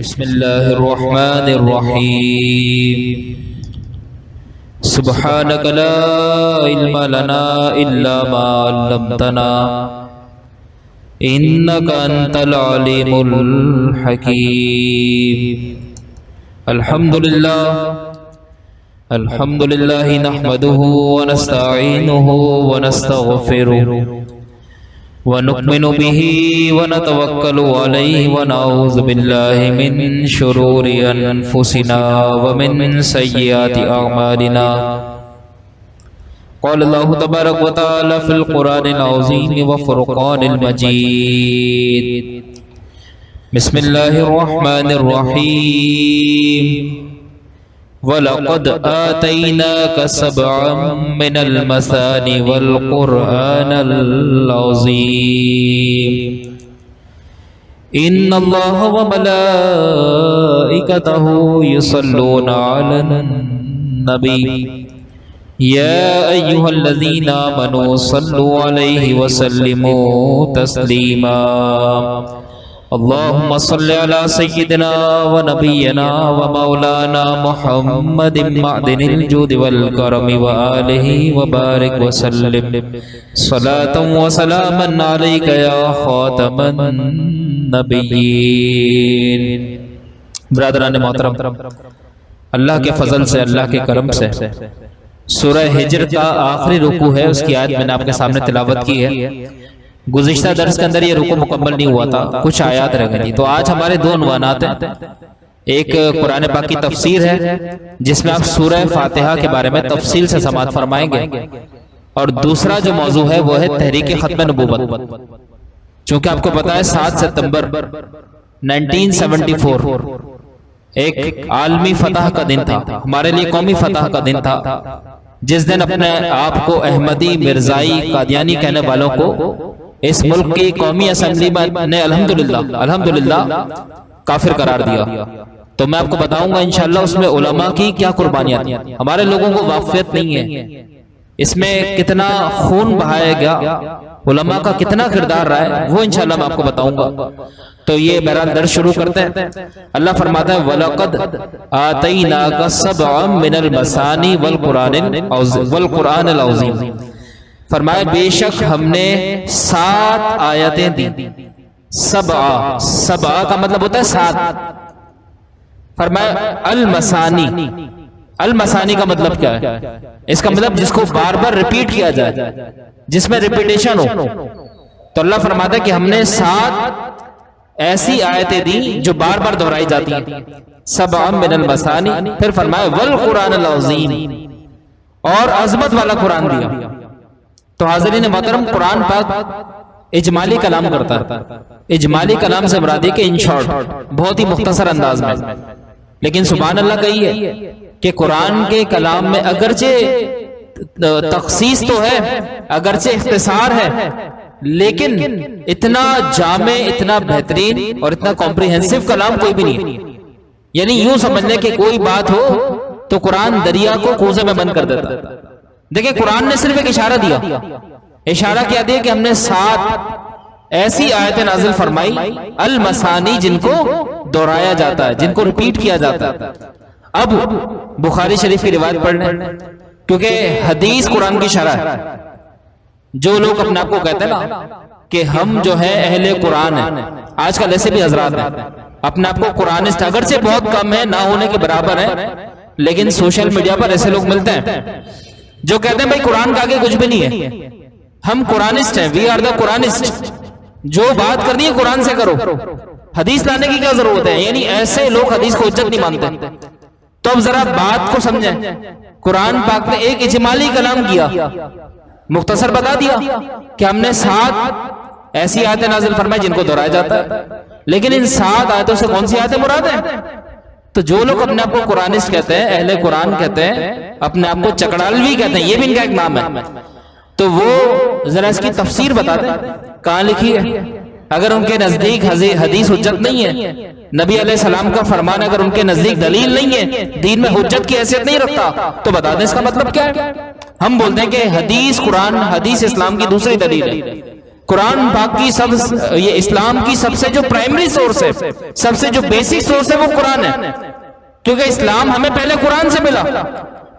बिस्मिल्लाहिर्रहमानिर्रहीम। सुब्हानक ला इल्मा लना इल्ला मा अल्लमतना इन्नका अंतल अलीमुल हकीम। अल्हम्दुलिल्लाह नहमदुहु व नस्तईनुहु व नस्तगफिरुहु व नु'मिनु बिही व नतवक्कलु अलैहि व नऊज़ु बिल्लाहि मिन शुरूरि अनफुसिना व मिन सय्यिआति अअमालिना। क़ाल अल्लाहु तबारक व तआला फ़िल क़ुरानिल अज़ीम व फ़ुरक़ानिल मजीद। बिस्मिल्लाहिर रहमानिर रहीम। वलक़द आतैनाका सबअम मिनल मसानी वल क़ुरआनिल अज़ीम। इन्नल्लाहा व मलाइकतहु युसल्लूना अलन नबी या अय्युहल्लज़ीना आमनू सल्लु अलैहि व सल्लिमू तस्लीमा। अल्लाहुम्मा सल्लि अला सय्यिदिना व नबिय्यिना व मौलाना मुहम्मदिन मअदिनिल जूदि वल करमि व आलिहि व बारिक व सल्लिम सलातन व सलामन अलैका या खातमन नबिय्यीन। ब्रदरान मोहतरम, अल्लाह के फजल से, अल्लाह के करम से सूरह हिज्र का आखिरी रुकू है, उसकी आयत मैंने आपके सामने तिलावत की है। गुज़िश्ता दर्स के अंदर ये रुकू मुकम्मल नहीं हुआ था, कुछ आयत रह गई। तो आज हमारे दो उन्वानात हैं। एक कुरान पाक की तफसीर है जिसमें आप सूरह फातिहा के बारे में तफसील से समाअत फरमाएंगे, और दूसरा जो मौजू है वो है तहरीक खत्म नबूवत। चूंकि आपको पता है 7 सितंबर 1974 एक आलमी फतह का दिन था, हमारे लिए कौमी फतह का दिन था, जिस दिन अपने आप को अहमदी, मिर्जाई, कादियानी कहने वालों को इस मुल्क की कौमी असेंबली ने अल्हम्दुलिल्लाह काफिर करार दिया। तो मैं आपको बताऊंगा इंशाअल्लाह उसमें उलमा की क्या कुर्बानियां थी। हमारे लोगों को वाक़ियत नहीं है इसमें कितना खून बहाया गया, उलमा का कितना किरदार रहा है, वो इंशाअल्लाह मैं आपको बताऊंगा। तो ये बहरहाल दर्स शुरू करते हैं। अल्लाह फरमाता है वलक़द आतैनाका सबअम मिनल मसानी वल क़ुरआनिल अज़ीम। फरमाया बेशक हमने 7 आयतें दी। सबआ का मतलब होता है 7। फरमाया अल मसानी का मतलब क्या है? इसका मतलब जिसको बार बार रिपीट किया जाए, जिसमें रिपीटेशन हो। तो अल्लाह फरमाता है कि हमने 7 ऐसी आयतें दी जो बार बार दोहराई जाती हैं। सबअम मिनल मसानी, फिर फरमाया वल क़ुरआनिल अज़ीम, और अजमत वाला कुरान दिया। तो हाज़रीन मोहतरम, कुरान पाक इजमाली कलाम करता है। इजमाली कलाम से मुराद है कि इन शॉर्ट, बहुत ही मुख्तसर अंदाज में। लेकिन सुभान अल्लाह कही है कि कुरान के कलाम में अगरचे तखसीस तो है, अगरचे इख्तिसार है, लेकिन इतना जामे, इतना बेहतरीन और इतना कॉम्प्रिहेंसिव कलाम कोई भी नहीं है। यानी यूं समझ लें कि कोई बात हो तो कुरान दरिया को कोसे में बंद कर देता। देखिए कुरान ने सिर्फ एक इशारा दिया, इशारा क्या दिया कि हमने 7 ऐसी आयतें नाजिल फरमाई अल मसानी, जिनको दोहराया जाता है, जिनको रिपीट किया जाता है। अब बुखारी शरीफ की रिवायत पढ़ लें, क्योंकि हदीस कुरान की शरह है। जो लोग अपने आप को कहते हैं ना कि हम जो है अहले कुरान है, आजकल ऐसे भी हजरात हैं अपने आप को कुरानिस्ट, अगर से बहुत कम है, ना होने के बराबर है, लेकिन सोशल मीडिया पर ऐसे लोग मिलते हैं जो कहते हैं भाई कुरान के आगे कुछ भी नहीं है, हम कुरानिस्ट हैं, वी आर द कुरानिस्ट, जो बात करनी है कुरान से करो, हदीस लाने की क्या जरूरत है। यानी ऐसे लोग हदीस को इज्जत नहीं मानते। तो अब जरा बात को समझें। कुरान पाक ने एक इजमाली कलाम किया, मुख्तसर बता दिया कि हमने 7 ऐसी आयतें नाज़िल फरमाई जिनको दोहराया जाता है। लेकिन इन 7 आयतों से कौन सी आयतें मुराद है? तो जो लोग अपने आप को कुरानिस्ट कहते हैं, अहले कुरान कहते हैं, अपने आप को चकड़ालवी कहते हैं, ये भी इनका एक नाम है, तो वो जरा इसकी तफसीर बता दें, कहां लिखी है। अगर उनके नजदीक हदीस हुज्जत नहीं है, नबी अलैहिस्सलाम का फरमान अगर उनके नजदीक दलील नहीं है, दीन में हुज्जत की हैसियत नहीं रखता, तो बता दें इसका मतलब क्या है। हम बोलते हैं कि हदीस कुरान, हदीस इस्लाम की दूसरी दलील है। कुरान पाक की ये इस्लाम की सबसे जो प्राइमरी सोर्स है, सबसे जो बेसिक सोर्स है वो कुरान है, क्योंकि इस्लाम हमें पहले कुरान से मिला,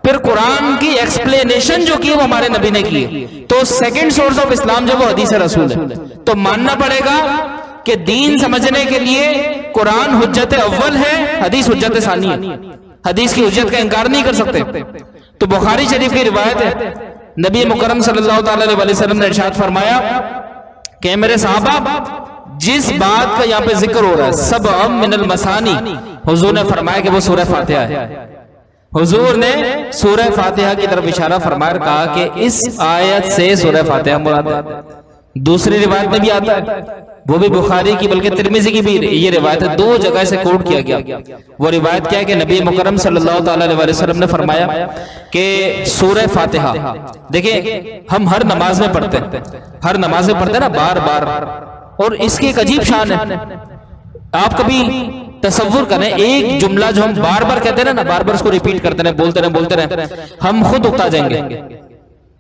फिर कुरान की एक्सप्लेनेशन जो की वो हमारे नबी ने की। तो सेकंड सोर्स ऑफ इस्लाम जो वो हदीस रसूल है। तो मानना पड़ेगा कि दीन समझने के लिए कुरान हुज्जत अव्वल है, हदीस हुज्जत सानी है। हदीस की हुज्जत का इंकार नहीं कर सकते। तो बुखारी शरीफ की रिवायत है, नबी मुकर्रम सल्लल्लाहु अलैहि वसल्लम ने इरशाद फरमाया कि मेरे साहबा, जिस बात का यहाँ पे जिक्र हो रहा है सब मिनल मसानी, हुजूर ने फरमाया कि वो सूरह फातिहा है। हुजूर ने सूरह फातिहा की तरफ इशारा फरमाया, कहा कि इस आयत से सूरह फातिहा मुराद है। दूसरी रिवायत में भी आता है, वो भी बुखारी की बल्कि तिरमिजी की भी ये रिवायत है, दो जगह से कोट किया गया। वो रिवायत क्या है कि नबी मुकर्रम सल्लल्लाहु अलैहि वसल्लम ने फरमाया कि सूरह फातिहा, देखिए हम हर नमाज में पढ़ते हैं, हर नमाज में पढ़ते हैं ना बार बार, और इसकी एक अजीब शान है। आप कभी तसव्वुर करें, एक जुमला जो हम बार बार कहते हैं ना, बार बार उसको रिपीट करते रहे, बोलते रहे, हम खुद उकता जाएंगे।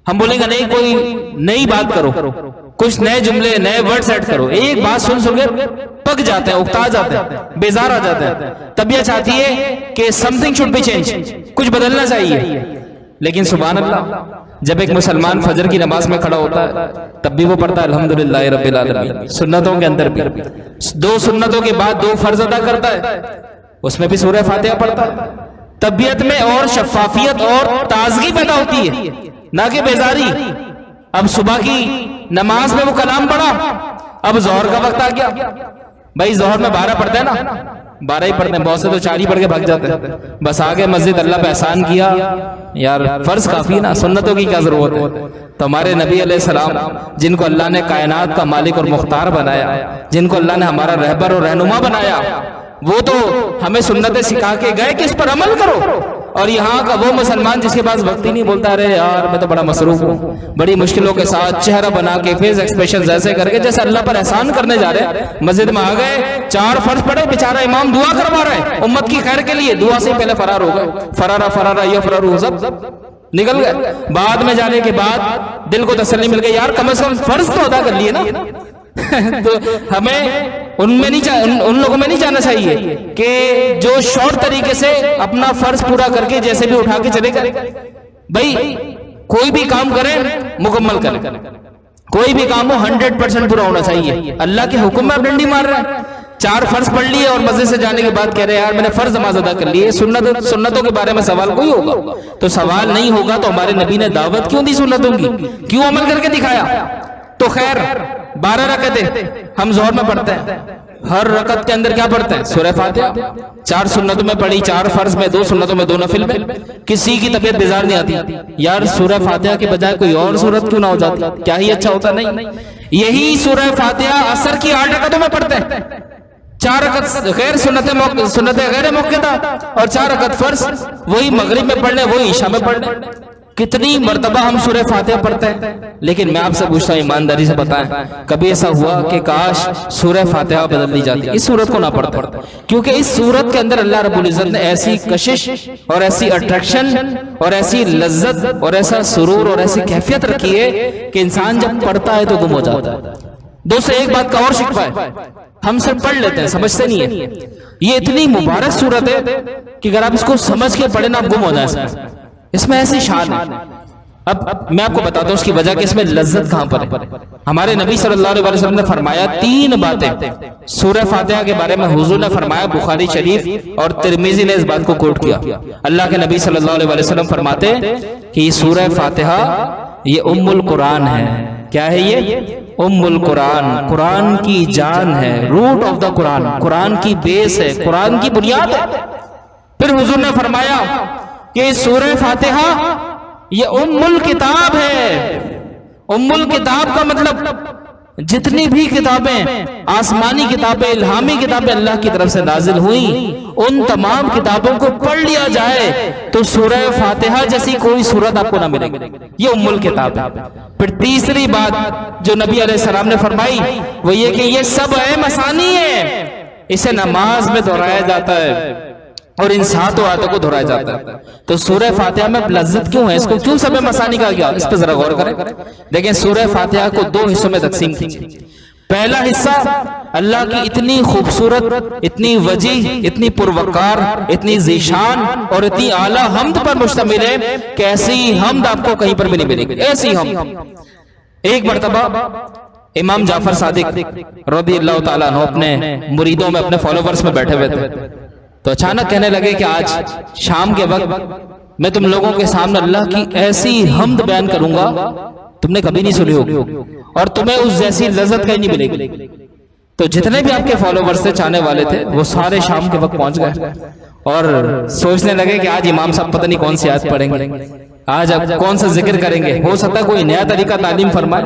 हम बोलेंगे नहीं, कोई नई बात करो, कुछ नए जुमले, नए वर्ड सेट करो। एक बात सुन के पक जाते हैं, उकता जाते हैं, बेजार आ जाते हैं। तबीयत चाहती है कि समथिंग शुड बी चेंज, कुछ बदलना चाहिए। लेकिन सुभान अल्लाह, जब एक मुसलमान फजर की नमाज में खड़ा होता है तब भी वो पढ़ता है अल्हम्दुलिल्लाह रब्बिल आलमीन। सुन्नतों के अंदर भी दो सुन्नतों के बाद दो फर्ज अदा करता है, उसमें भी सूरह फातिहा पढ़ता है। तबीयत में और शफाफियत और ताजगी पैदा होती है, ना कि बेजारी। अब सुबह की नमाज में वो कलाम पढ़ा, अब जोहर का वक्त आ गया। भाई जोहर में 12 पढ़ते हैं ना, 12 ही पढ़ते हैं, बहुत से तो 4 ही पढ़ के भाग जाते हैं। बस आगे मस्जिद, अल्लाह पे एहसान किया यार, फर्ज काफी ना, सुन्नतों की क्या जरूरत है। तो हमारे नबी अलैहिस्सलाम, जिनको अल्लाह ने कायनात का मालिक और मुख्तार बनाया, जिनको अल्लाह ने हमारा रहबर और रहनुमा बनाया, वो तो हमें सुन्नतें सिखा के गए कि इस पर अमल करो। और यहाँ का वो मुसलमान जिसके पास वक्त ही नहीं, बोलता अरे यार मैं तो बड़ा मसरूफ हूँ, बड़ी मुश्किलों के साथ चेहरा बना के फेस एक्सप्रेशन ऐसे करके जैसे अल्लाह पर एहसान करने जा रहे हैं। मस्जिद में आ गए, 4 फर्ज पढ़े, बेचारा इमाम दुआ करवा रहा है उम्मत की खैर के लिए, दुआ से पहले फरार हो गए। फरारा ये फरारू सब निकल गए। बाद में जाने के बाद दिल को तसल्ली मिल गई, यार कम से कम फर्ज तो अदा कर लिए ना। तो हमें उन लोगों में नहीं जाना चाहिए कि जो शॉर्ट तरीके से अपना फर्ज पूरा करके जैसे भी उठा के चले गए। भाई कोई भी काम करें मुकम्मल करें, कोई भी काम हो 100% पूरा होना चाहिए। अल्लाह के हुक्म में आप डंडी मार रहे हैं। 4 फर्ज पढ़ लिए और मस्जिद से जाने के बाद कह रहे हैं यार मैंने फर्ज नमाज अदा कर ली है। सुन्नतों के बारे में सवाल कोई होगा तो सवाल नहीं होगा, तो हमारे नबी ने दावत क्यों दी सुन्नतों की, क्यों अमल करके दिखाया। तो खैर 12 रकअतें हम जोहर में पढ़ते हैं, हर रकअत के अंदर क्या पढ़ते हैं, सूरह फातिहा। 4 सुन्नतों में पढ़ी, 4 फर्ज में, 2 सुन्नतों में, 2 नफिल में। किसी की तबीयत बेजार नहीं आती, यार सूरह फातिहा के बजाय कोई और सूरत क्यों ना हो जाती, क्या ही अच्छा होता। नहीं, यही सूरह फातिहा असर की 8 रकअतों में पढ़ते हैं। 4 रकअत गैर सुन्नतें गैर मुक्कदा और 4 रकअत फर्ज, वही मगरिब में पढ़ ले, वही इशा में पढ़ ले। कितनी मर्तबा हम सूरह फातिहा पढ़ते हैं। लेकिन मैं आपसे पूछता हूं, ईमानदारी से बताएं, कभी ऐसा हुआ कि काश सूरह फातिहा बदल दी जाती, इस सूरत को ना पढ़ते? क्योंकि इस सूरत के अंदर अल्लाह रब्बुल इज्जत ने ऐसी कशिश और ऐसी अट्रैक्शन और ऐसी लज्जत और ऐसा सुरूर और ऐसी कैफियत रखी है कि इंसान जब पढ़ता है तो गुम हो जाता है। दोस्तों एक बात का और शिकवा है, हम सब पढ़ लेते हैं, समझते नहीं है। ये इतनी मुबारक सूरत है कि अगर आप इसको समझ के पढ़े ना, आप गुम हो जाए। इसमें ऐसी शान है। अब मैं आपको बताता हूं उसकी वजह कि इसमें लज्जत कहां पर है। हमारे नबी सल्लल्लाहु अलैहि वसल्लम ने फरमाया 3 बातें सूरह फातिहा के बारे में। हुजूर ने फरमाया, बुखारी शरीफ और तिरमिजी ने इस बात को कोट किया। अल्लाह के नबी सल्लल्लाहु अलैहि वसल्लम फरमाते कि सूरह फातिहा ये उम्मुल कुरान है। क्या है ये? उम्मुल कुरान, कुरान की जान है, root of the Quran, Quran की बेस है, कुरान की बुनियाद है। फिर हुजूर ने फरमाया कि सूरह फातिहा ये उम्मुल किताब है। उम्मुल किताब का मतलब जितनी भी किताबें, आसमानी किताबें, इल्हामी किताबें अल्लाह की तरफ से नाजिल हुई, उन तमाम किताबों को पढ़ लिया जाए तो सूरह फातिहा जैसी कोई सूरत आपको ना मिलेगी। ये उम्मुल किताब है। फिर तीसरी बात जो नबी अलैहिस्सलाम ने फरमाई वो ये कि ये सब है मसानी है, इसे नमाज में दोहराया जाता है, और इन 7 आयतों को दोहराया जाता है। तो सूरह फातिहा में लज्जत क्यों है, इसको क्यों सबे मसानी कहा गया, इस पर जरा गौर करें। देखें, सूरह फातिहा को 2 हिस्सों में तकसीम कीजिए। पहला हिस्सा अल्लाह की इतनी खूबसूरत, इतनी वजीह, इतनी पुरवकार, इतनी ज़ीशान और इतनी आला हम्द पर मुश्तमिल है कि ऐसी हम्द आपको कहीं पर भी नहीं मिलेगी, ऐसी हम्द। एक मर्तबा इमाम जाफर सादिक रज़ियल्लाहु ताला अन्हु अपने मुरीदों में, अपने फॉलोवर्स में बैठे हुए थे, तो अचानक कहने लगे कि आज शाम के वक्त मैं तुम लोगों के सामने अल्लाह की ऐसी हम्द बयान करूंगा तुमने कभी नहीं सुनी होगी और तुम्हें उस जैसी लज्जत कहीं नहीं मिलेगी। तो जितने भी आपके फॉलोवर्स थे, चाहने वाले थे, वो सारे शाम के वक्त पहुंच गए और सोचने लगे कि आज इमाम साहब पता नहीं कौन सी आयत पढ़ेंगे, आज अब कौन सा जिक्र करेंगे। हो सकता है कोई नया तरीका तालीम फरमाए,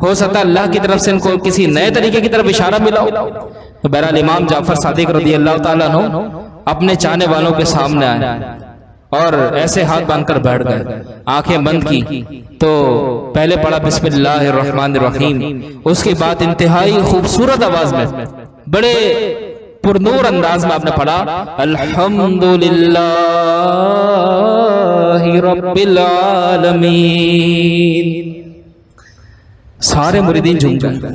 हो सकता है अल्लाह की तरफ से इनको किसी नए तरीके की तरफ इशारा मिला हो। तो बहरहाल इमाम जाफर सादिक रज़ियल्लाहु ताला अन्हु अपने चाहने वालों के सामने आए और ऐसे हाथ बांधकर बैठ गए, आंखें बंद की। तो पहले पढ़ा बिस्मिल्लाहिर्रहमानिर्रहीम, उसके बाद इंतहाई खूबसूरत आवाज में, बड़े पुरनूर अंदाज में आपने पढ़ा अल्हम्दुलिल्लाहि रब्बिल आलमीन। सारे मुरीदीन झूम गए।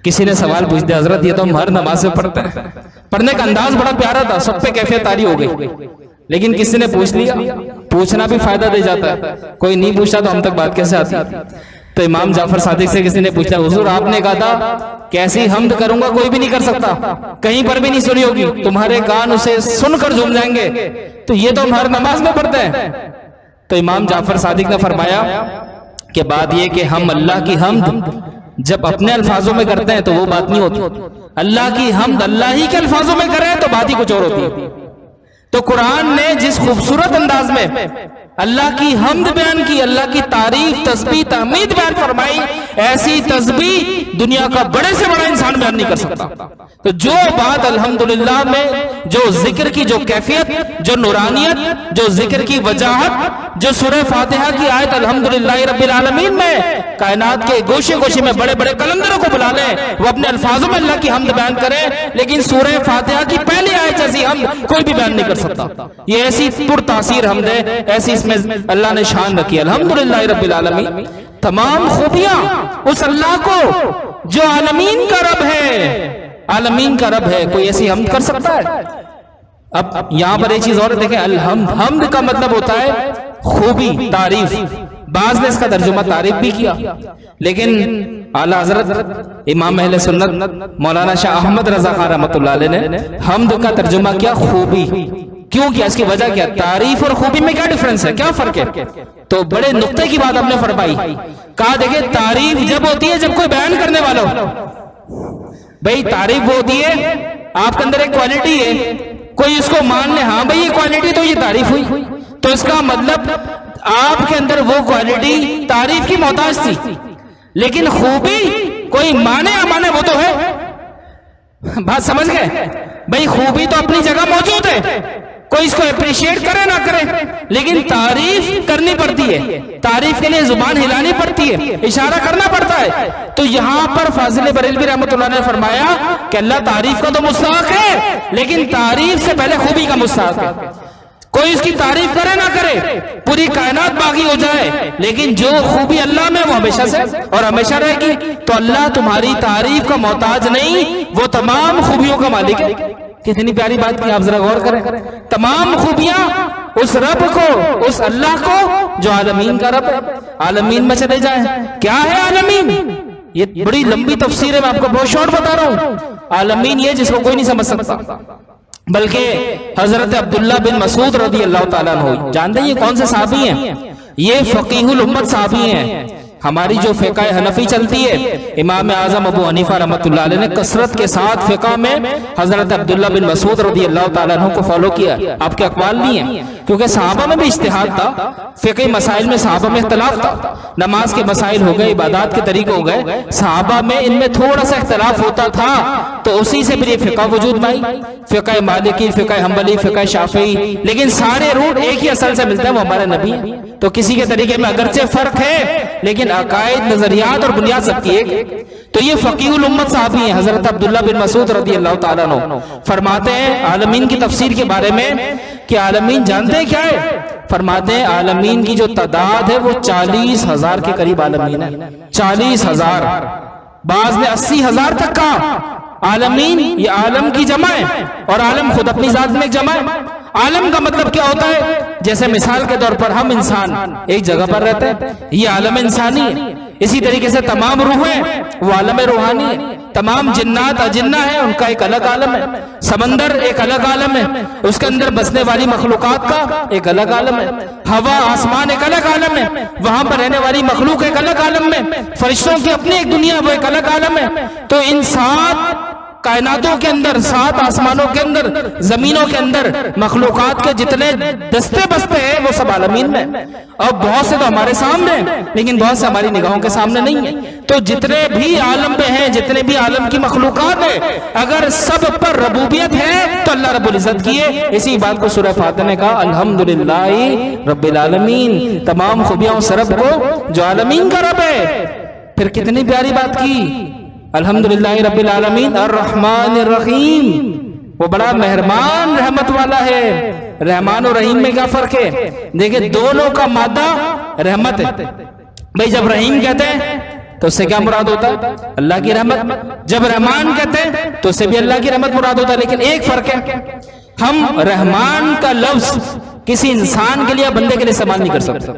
किसी ने सवाल पूछ दिया, हजरत ये तो हम हर नमाज में पढ़ते हैं। पढ़ने का अंदाज बड़ा प्यारा था, सब पे कैफियत तारी हो गई, लेकिन किसी ने पूछ लिया। पूछना भी फायदा दे जाता है, कोई नहीं पूछा तो हम तक बात कैसे आती। तो इमाम जाफर सादिक से किसी ने पूछा, हुजूर आपने कहा था कैसी हम्द करूंगा कोई भी नहीं कर सकता, कहीं पर भी नहीं सुनी होगी, तुम्हारे कान उसे सुनकर झूम जाएंगे, तो ये तो हम हर नमाज में पढ़ते हैं। तो इमाम जाफर सादिक ने फरमाया कि बात यह कि हम अल्लाह की हम्द जब अपने अल्फाजों में करते हैं तो वो बात नहीं होती, अल्लाह की हम्द अल्लाह ही के अल्फाजों में करें तो बात ही कुछ और होती है। तो कुरान ने जिस खूबसूरत अंदाज में अल्लाह की हम्द बयान की, अल्लाह की तारीफ, तस्बीह, तहमीद बयान फरमाई, ऐसी तस्बीह दुनिया का बड़े से बड़ा इंसान बयान नहीं कर सकता। तो जो बात अल्हम्दुलिल्लाह में, जो जिक्र की जो कैफियत, जो नूरानियत, जो जिक्र की वजाहत, जो सूरह फातिहा की आयत अल्हम्दुलिल्लाहि रब्बिल आलमीन में कायनात के गोशे गोशे में बड़े बड़े कलंदरों को बुला ले, वो अपने अल्फाजों में अल्लाह की हम्द बयान करे, लेकिन सूरह फातिहा की पहली आयत जैसी हम्द कोई भी बयान नहीं कर सकता। ये ऐसी पुरतासीर हम्द है, ऐसी इसमें अल्लाह ने शान रखी अल्हम्दुलिल्लाहि रब्बिल आलमीन। तमाम खूबियां उस अल्लाह को जो आलमीन का रब है, आलमीन का रब है, कोई ऐसी हम्द कर सकता है? अब यहां पर एक चीज और देखें, हम्द का मतलब होता है खूबी, तारीफ। बाज ने इसका तर्जुमा तारीफ भी किया, लेकिन आला हजरत इमाम अहले सुन्नत मौलाना शाह अहमद रजा खान रहमतुल्लाह अलैह ने हम्द का तर्जुमा किया खूबी। क्यों किया, इसकी वजह क्या? तारीफ और खूबी में क्या डिफरेंस है, क्या फर्क है? तो बड़े नुक्ते की बात आपने फरमाई। कहा देखिए, तारीफ जब होती है जब कोई बयान करने वाला हो। भाई तारीफ वो होती है, आपके अंदर एक क्वालिटी है, कोई इसको मान ले, हाँ भाई ये क्वालिटी तो ये तारीफ हुई, तो इसका मतलब आपके अंदर वो क्वालिटी तारीफ की मोहताज थी। लेकिन खूबी कोई माने या माने वो तो है, बात समझ गए? भाई खूबी तो अपनी जगह मौजूद है, कोई इसको अप्रिशिएट करे ना करे, लेकिन तारीफ करनी पड़ती है, तारीफ के लिए जुबान हिलानी पड़ती है, इशारा करना पड़ता है। तो यहां पर फाजिल बरेलवी रहमतुल्लाह ने फरमाया कि अल्लाह तारीफ का तो मुस्तहक है, लेकिन तारीफ से पहले खूबी का मुस्तहक है। कोई इसकी तारीफ करे ना करे, पूरी कायनात बागी हो जाए, लेकिन जो खूबी अल्लाह में वो हमेशा से और हमेशा रहेगी। तो अल्लाह तुम्हारी तारीफ का मोहताज नहीं, वो तमाम खूबियों का मालिक है। कितनी प्यारी बात की, आप जरा गौर करें। तमाम खूबियां उस रब को, उस अल्लाह को जो आलमीन का रब है। आलमीन में चले जाए, क्या है आलमीन? ये बड़ी लंबी तफसीर है, मैं आपको बहुत शॉर्ट बता रहा हूं। आलमीन ये जिसको कोई नहीं समझ सकता, बल्कि हजरत अब्दुल्ला बिन मसूद रज़ियल्लाहु ताला अन्हु, जानते हैं ये कौन से साहबी हैं? ये फकीहुल उम्मत साहबी हैं। हमारी जो फ़िक़्ह हनफी चलती है, इमाम आज़म अबू हनीफा रहमतुल्लाह अलैह ने कसरत के साथ फ़िक़्ह में हजरत अब्दुल्ला बिन मसूद रज़ियल्लाहु ताला अन्हु को फॉलो किया। आपके अक़वाल नहीं है, क्योंकि सहाबा में भी इज्तिहाद था, फ़िक़्ही मसाइल में सहाबा में इख्तिलाफ था। नमाज के मसाइल हो गए, इबादत के तरीके हो गए, सहाबा में इनमें थोड़ा सा इख्तिलाफ होता था, तो उसी से फिर ये फ़िक़्ह वजूद में आई। फ़िक़्ह मालिकी, फ़िक़्ह हम्बली, फ़िक़्ह शाफ़िई, लेकिन सारे रूट एक ही असल से मिलते हैं, वो हमारे नबी हैं। तो किसी के तरीके में अगरचे फर्क है, लेकिन अकायद, नजरियात और बुनियाद सबकी एक। तो ये फकीहुल उम्मत साहब ही हैं, हजरत अब्दुल्ला बिन मसूद रज़ी अल्लाह ताला अन्हु फरमाते हैं आलमीन की तफसीर के बारे में कि आलमीन जानते हैं क्या है? फरमाते हैं आलमीन की जो तादाद है वो 40,000 के करीब आलमीन है। 40,000, बाज ने 80,000 तक कहा। आलमीन ये आलम की जमा है और आलम खुद अपनी जात में एक जमा है। आलम का मतलब क्या होता है? जैसे मिसाल के तौर पर हम इंसान एक जगह पर रहते हैं, ये आलम इंसानी है। इसी तरीके से तमाम रूहें वो आलम रूहानी है। तमाम जिन्नात अजिन्ना है, उनका एक अलग आलम है। समंदर एक अलग आलम है, उसके अंदर बसने वाली मखलूकात का एक अलग आलम है। हवा आसमान एक अलग आलम है, वहां पर रहने वाली मखलूक एक अलग आलम में। फरिश्तों की अपनी एक दुनिया, वो एक अलग आलम है। तो इन 7 कायनातों के अंदर, 7 आसमानों के अंदर, जमीनों के अंदर मखलूकात के जितने दस्ते बस्ते हैं वो सब आलमीन में। अब बहुत से तो हमारे सामने हैं, लेकिन बहुत से हमारी निगाहों के सामने नहीं है। तो जितने भी आलम में हैं, जितने भी आलम की मखलूकात है, अगर सब पर रबूबियत है तो अल्लाह रब्बुल इज्जत की है। इसी बात को सूरह फातिहा में कहा, अल्हम्दुलिल्लाहि रब्बिल आलमीन, तमाम खूबियां उस रब को जो आलमीन का रब है। फिर कितनी प्यारी बात की, अल्हम्दुलिल्लाहि रब्बिल आलमीन अर्रहमानिर रहीम, वो बड़ा मेहरबान रहमत वाला है। रहमान और रहीम में क्या फर्क है? देखिए दोनों का मादा रहमत है। भाई जब रहीम कहते हैं तो उससे क्या मुराद होता है? अल्लाह की रहमत। जब रहमान कहते हैं तो उससे भी अल्लाह की रहमत मुराद होता है। लेकिन एक फर्क है, हम रहमान का लफ्ज किसी इंसान के लिए, बंदे के लिए इस्तेमाल नहीं कर सकते।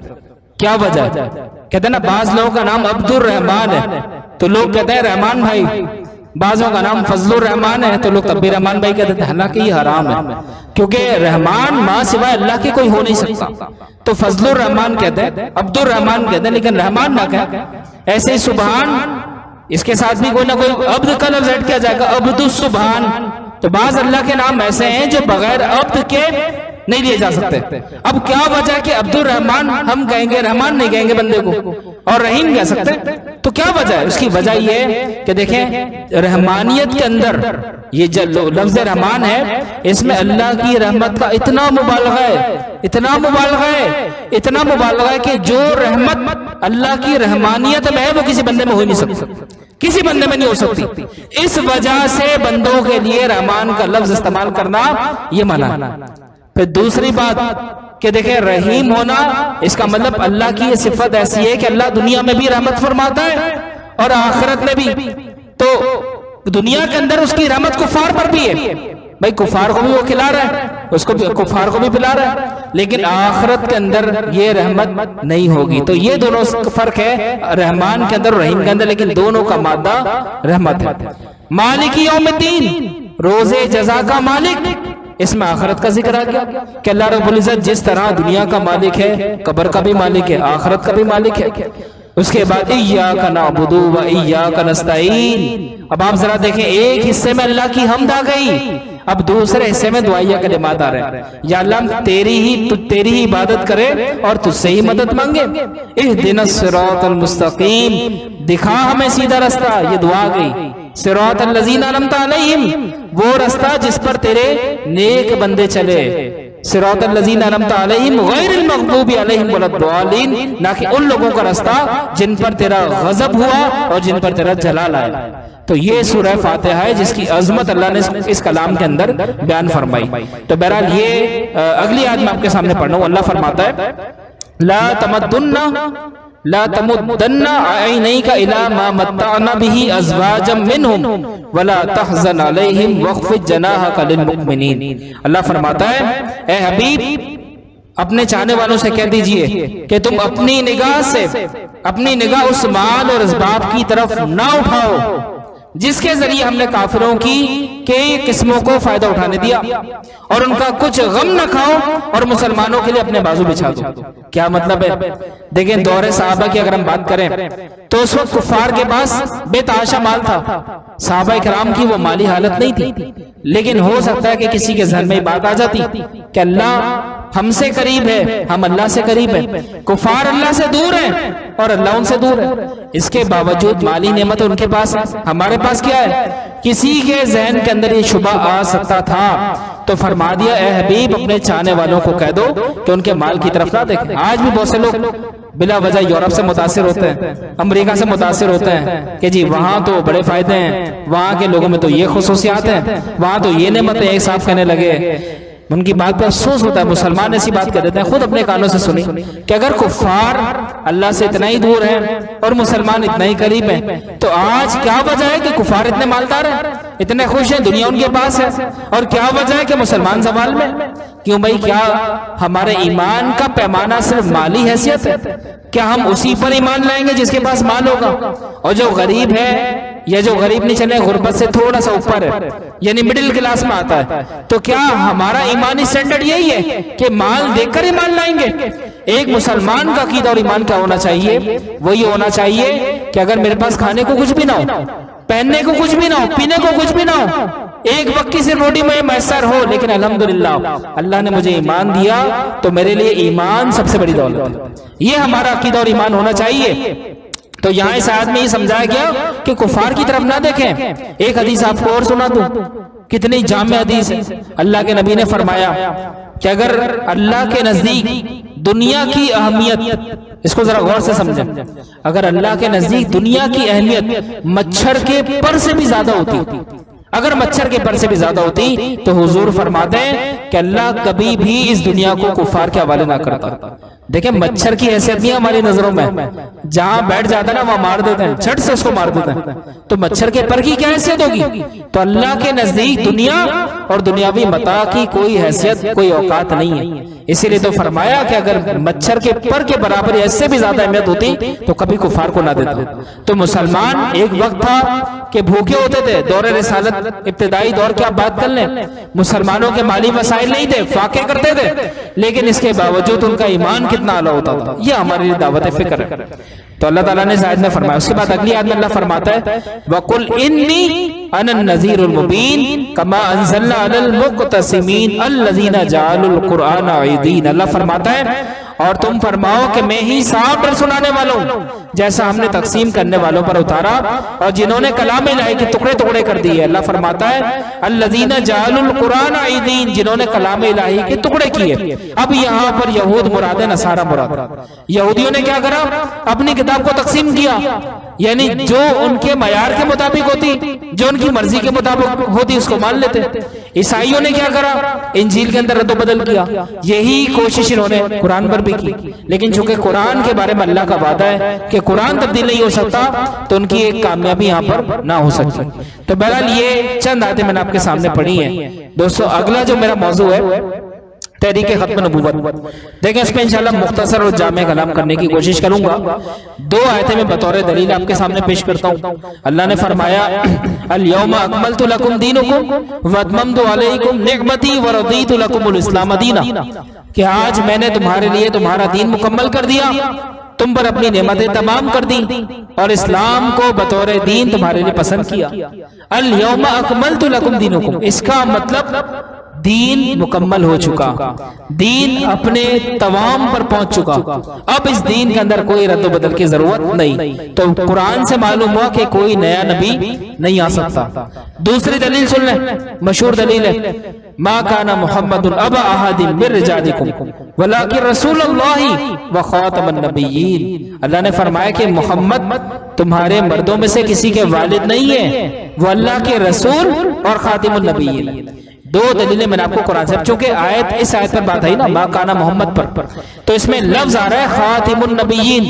क्या वजह? कहते हैं ना बाज लोगों का नाम अब्दुर रहमान है तो लोग कहते हैं रहमान भाई, बाजों का नाम फजलुर रहमान है तो लोग तब भी रहमान भाई कहते हैं। हालांकि ये हराम है, क्योंकि रहमान मां सिवाय अल्लाह के कोई हो नहीं सकता। तो फजलुर रहमान कहते हैं, अब्दुर रहमान कहते हैं, लेकिन रहमान ना कहें। ऐसे ही सुबहान, इसके साथ भी कोई ना कोई अब्द का लफ्ज ऐड किया जाएगा, अब्दुस सुबहान। तो बाज अल्लाह के नाम ऐसे हैं जो बगैर अब्द के नहीं लिए जा सकते। अब क्या वजह कि अब्दुल रहमान हम कहेंगे, रहमान नहीं कहेंगे बंदे को, और रहीम कह सकते हैं? तो क्या वजह है? उसकी वजह ये कि देखें रहमानियत के अंदर ये जो लफ्ज रहमान है, इसमें अल्लाह की रहमत का इतना मुबालगा है, इतना मुबालगा है, इतना मुबालगा है कि जो रहमत अल्लाह की रहमानियत में है वो किसी बंदे में हो नहीं सकती, किसी बंदे में नहीं हो सकती। इस वजह से बंदों के लिए रहमान का लफ्ज इस्तेमाल करना ये मना। फिर दूसरी बात कि देखें रहीम होना, इसका मतलब अल्लाह की ये सिफत ऐसी है कि अल्लाह दुनिया में भी रहमत फरमाता है और आखिरत में भी। तो दुनिया के अंदर उसकी रहमत कुफार पर भी है। भाई कुफार को भी वो खिला रहा है, उसको भी, कुफार को भी पिला रहा है, लेकिन आखिरत के अंदर ये रहमत नहीं होगी। तो ये दोनों फर्क है रहमान के अंदर और रहीम के अंदर, लेकिन दोनों का मादा रहमत है। मालिकी यौमिद्दीन, रोजे जजा का मालिक, इसमें आखिरत का जिक्र आ गया कि अल्लाह रब्बुल इज्जत जिस तरह दुनिया का मालिक है, कब्र का भी मालिक है, आखिरत का भी मालिक है। उसके बाद इय्याका नअबुदु व इय्याका नस्तईन। अब आप जरा देखें, एक हिस्से में अल्लाह की हम्द आ गई, अब दूसरे हिस्से में दुआया कलिमात आ रहे हैं। या अल्लाह तेरी ही इबादत करे और तुझसे ही मदद मांगे। इहदिनस सिरातल मुस्तकीम, दिखा हमें सीधा रास्ता, ये दुआ आ गई। सिरातल लज़ीना अनअमता अलैहिम, वो रास्ता जिस पर तेरे नेक बंदे चले। सिरातल लज़ीना अनअमता अलैहिम गैरिल मग़दूबि अलैहिम वलद्दालिन, ना कि उन लोगों का रास्ता जिन पर तेरा गजब हुआ और जिन पर तेरा जलाल आया। तो ये सूरह फातिहा है जिसकी अजमत अल्लाह ने इस कलाम के अंदर बयान फरमाई। तो बहरहाल ये अगली आयत मैं आपके सामने पढ़ रहा हूं। अल्लाह फरमाता है ला तमुद्दन्ना ऐनैका इला मा मत्ताना बिही अज़वाजम मिनहुम वला तहज़न अलैहिम वख़्फ़िज़ जनाहका लिलमुमिनीन। अल्लाह फरमाता है, ए हबीब अपने चाहने वालों से कह दीजिए कि तुम अपनी निगाह उस माल और असबाब की तरफ ना उठाओ जिसके जरिए हमने काफिरों की कई किस्मों को फायदा उठाने दिया, और उनका कुछ गम न खाओ और मुसलमानों के लिए अपने बाजू बिछा दो। क्या मतलब है? देखें दौरे सहाबा की अगर हम बात करें तो उस वक्त कुफार के पास बेतहाशा माल था, सहाबा इकराम की वो माली हालत नहीं थी, लेकिन हो सकता है कि किसी के जहन में बात आ जाती कि अल्लाह हमसे करीब है, हम अल्लाह से करीब है, कुफार अल्लाह से दूर है और अल्लाह उनसे दूर है। इसके बावजूद माली नेमत उनके पास है, हमारे पास क्या है? किसी के जहन के अंदर ये शुबा आ सकता था, तो फरमा दिया ए हबीब अपने चाहने वालों को कह दो कि उनके माल की तरफ ना देखें। आज भी बहुत से लोग बिला वजह यूरोप से मुतासिर होते हैं, अमेरिका से मुतासिर होते हैं कि जी वहां तो बड़े फायदे हैं, वहां के लोगों में तो ये खुसूसियात हैं, वहां तो ये नेमतें एक साथ कहने लगे। उनकी बात पर अफसोस होता है। मुसलमान ऐसी बात कर देते हैं, खुद अपने कानों से सुनी कि अगर कुफार अल्लाह से इतना ही दूर है और मुसलमान इतना ही करीब है, तो आज क्या वजह है कि कुफार इतने मालदार हैं, इतने खुश हैं, दुनिया उनके पास है, और क्या वजह है कि मुसलमान सवाल में? क्यों भाई, क्या हमारे ईमान का पैमाना सिर्फ माली हैसियत है? क्या हम उसी पर ईमान लाएंगे जिसके पास माल होगा? और जो गरीब है या जो गरीब नहीं चले, गुर्बत से थोड़ा सा ऊपर है, यानी मिडिल क्लास में आता है, तो क्या हमारा ईमानी स्टैंडर्ड यही है कि माल देकर ईमान लाएंगे? एक मुसलमान का अकीदा और ईमान क्या होना चाहिए? वो ये होना चाहिए कि अगर मेरे पास खाने को कुछ भी ना हो, पहनने को कुछ भी ना हो, पीने को कुछ भी ना हो, एक वक्त की सिर्फ रोटी में मैसर हो, लेकिन अल्हम्दुलिल्लाह अल्लाह ने मुझे ईमान दिया, तो मेरे लिए ईमान सबसे बड़ी दौलत है। ये हमारा अकीदा और ईमान होना चाहिए। तो यहाँ इस आयत में ये समझाया गया कि कुफार की तरफ ना देखें। एक हदीस आपको और सुना दूं, कितनी जामे हदीस है। अल्लाह के नबी ने फरमाया कि अगर अल्लाह के नजदीक दुनिया की अहमियत, इसको जरा गौर से समझें, अगर अल्लाह के नजदीक दुनिया की अहमियत मच्छर के पर से भी ज्यादा होती, अगर मच्छर के पर से भी ज्यादा होती, तो हुजूर फरमाते हैं कि अल्लाह कभी भी इस दुनिया को कुफार के हवाले ना करता। देखें, मच्छर की हैसियत नहीं हमारी नजरों में, जहां बैठ जाता है ना वहां मार देते हैं, झट से उसको मार देते हैं, तो मच्छर के पर की क्या हैसियत होगी? तो अल्लाह के नजदीक दुनिया और दुनियावी मता की कोई हैसियत, कोई औकात नहीं है। इसीलिए तो फरमाया कि अगर मच्छर के पर के बराबर इससे भी ज्यादा अहमियत होती तो कभी कुफार को ना देता। तो मुसलमान एक वक्त था कि भूखे होते थे, दौरे रिसालत इब्तिदाई दौर की आप बात कर लें, मुसलमानों के माली वसाइल नहीं थे, फाके करते थे, लेकिन इसके बावजूद उनका ईमान कितना आला होता था। यह हमारे लिए दावत फिक्र है। तो अल्लाह ताला ने शायद में फरमाया। उसके बाद अगली आयत में अल्लाह फरमाता है, वकुल इन्नी अनन नज़ीरुल मुबीन कमा अंज़लना अलल मुक़तसिमीन अल्लज़ीना जअलुल कुरआन ईदीन। अल्लाह फरमाता है, और तुम फरमाओ कि मैं ही साफ डर सुनाने वाला हूं, जैसा हमने तकसीम करने वालों पर उतारा और जिन्होंने कलाम इलाही के टुकड़े टुकड़े कर दिए। अल्लाह फरमाता है, अल्लज़ीना जअलुल कुरआन ईदीन, जिन्होंने कलाम इलाही के टुकड़े किए। अब यहाँ पर यहूद मुराद है, नसारा मुराद। यहूदियों ने क्या करा? अपनी किताब को तकसीम किया, यानी जो उनके मयार के मुताबिक होती, जो उनकी मर्जी के मुताबिक होती, उसको मान लेते। ईसाइयों ने क्या करा? इंजील के अंदर रद्द बदल किया। यही कोशिश इन्होंने कुरान पर भी की, लेकिन चूंकि कुरान के बारे में अल्लाह का वादा है कि कुरान तब्दील नहीं हो सकता, तो उनकी एक कामयाबी यहाँ पर ना हो सकती। तो बहरहाल ये चंद आयतें मैंने आपके सामने पढ़ी हैं। दोस्तों, अगला जो मेरा मौजू है तहरीक खत्म नबूवत, देखें इसमें इंशाल्लाह मुख्तसर और जामे कलाम करने की कोशिश करूंगा। दो आयतें मैं बतौर दलील आपके सामने पेश करता हूं। अल्लाह ने फरमाया, अल यौमा अकमलतु लकुम दीनुकुम व अतममतु अलैकुम निअमती व रदीतु लकुमुल इस्लाम दीना, कि आज मैंने तुम्हारे लिए तुम्हारा दीन मुकम्मल कर दिया, तुम पर अपनी नेमतें तमाम कर दी और इस्लाम को बतौर दीन तुम्हारे लिए पसंद किया। अल यौमा अकमलतु लकुम दीनुकुम, इसका मतलब दीन मुकम्मल हो चुका, दीन अपने तमाम पर पहुंच चुका। अब इस दीन के अंदर कोई रद्द बदल की जरूरत नहीं। तो कुरान से मालूम हुआ कि कोई नया नबी नहीं आ सकता। दूसरी दलील सुन लें, मशहूर दलील है, मा काना मुहम्मदुन अबा अहदिन मिन रिजालिकुम वलाकिन रसूलुल्लाहि व खातमुन नबिय्यीन। अल्लाह ने फरमाया कि मोहम्मद तुम्हारे मर्दों में से किसी के वालिद नहीं है, वो अल्लाह के रसूल और खातिमुन नबिय्यीन। दो दलीलें मैंने आपको कुरान से, चूंकि आयत इस आयत पर बात है ना, मा काना मोहम्मद पर, तो इसमें लफ्ज आ रहा है खातिमुन नबिय्यीन।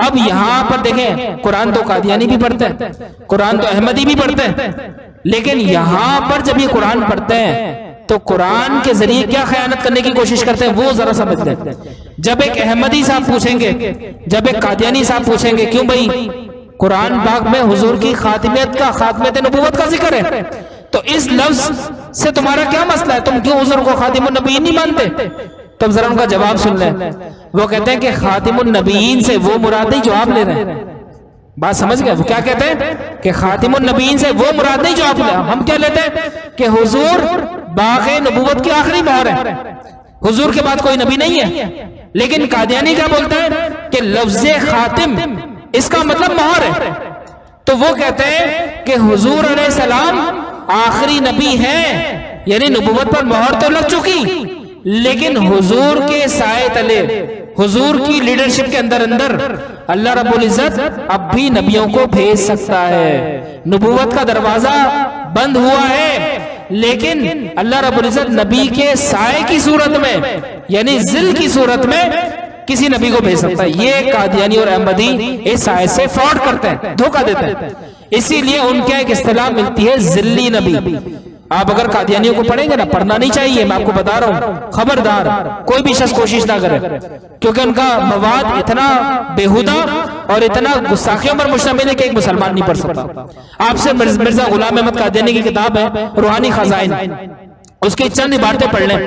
अब यहाँ पर देखें, कुरान तो कादियानी भी पढ़ते हैं, कुरान तो अहमदी भी पढ़ते हैं, लेकिन यहाँ पर जब ये कुरान पढ़ते हैं तो कुरान के जरिए क्या खयानत करने की कोशिश करते हैं वो जरा समझ लें। जब एक अहमदी साहब पूछेंगे, जब एक कादियानी साहब पूछेंगे, क्यों भाई कुरान पाक में हुजूर की खातिमियत का, खातिमियत नबूवत का जिक्र है, तो इस लफ्ज से तुम्हारा क्या मसला है, तुम क्यों हुजूर को खातिमुन नबीयीन नहीं मानते? तब जरा उनका जवाब सुन लें। वो कहते हैं कि खातिमुन नबीयीन से वो मुराद नहीं जो आप ले रहे हैं। बात समझ गए? वो क्या कहते हैं कि खातिमुन नबीयीन से वो मुराद नहीं जो आप ले, हम क्या लेते हैं कि हुजूर बाग़े नबूवत की आखिरी मोहर है, हुजूर के बाद कोई नबी नहीं है। लेकिन कादियानी क्या बोलता है कि लफ्ज़ खातिम इसका मतलब मोहर है। तो वो कहते हैं कि हुजूर अलैहिस्सलाम आखिरी नबी है, यानी नबूवत पर मोहर तो लग चुकी, लेकिन हुजूर के साए तले हुजूर की लीडरशिप के अंदर अंदर अल्लाह रब्बुल इज्जत अब भी नबियों को भेज सकता है। नबूवत का दरवाजा बंद हुआ है, लेकिन अल्लाह रब्बुल इज्जत नबी के साए की सूरत में, यानी जिल की सूरत में किसी नबी को भेज सकता है। ये कादियानी और अहमदी इस साए से फ्रॉड करते हैं, धोखा देते हैं। इसीलिए उनके एक इस्तिलाह मिलती है जिल्ली नबी। आप अगर कादियानियों को पढ़ेंगे ना, पढ़ना नहीं चाहिए, मैं आपको बता रहा हूं, खबरदार कोई भी शख्स कोशिश ना करे, क्योंकि उनका मवाद इतना बेहुदा और इतना गुस्ताखियों पर मुश्तमिल है कि एक मुसलमान नहीं पढ़ सकता। आपसे मिर्जा गुलाम अहमद कादियानी की किताब है रूहानी खजाइन, उसकी चंद इबारतें पढ़ लें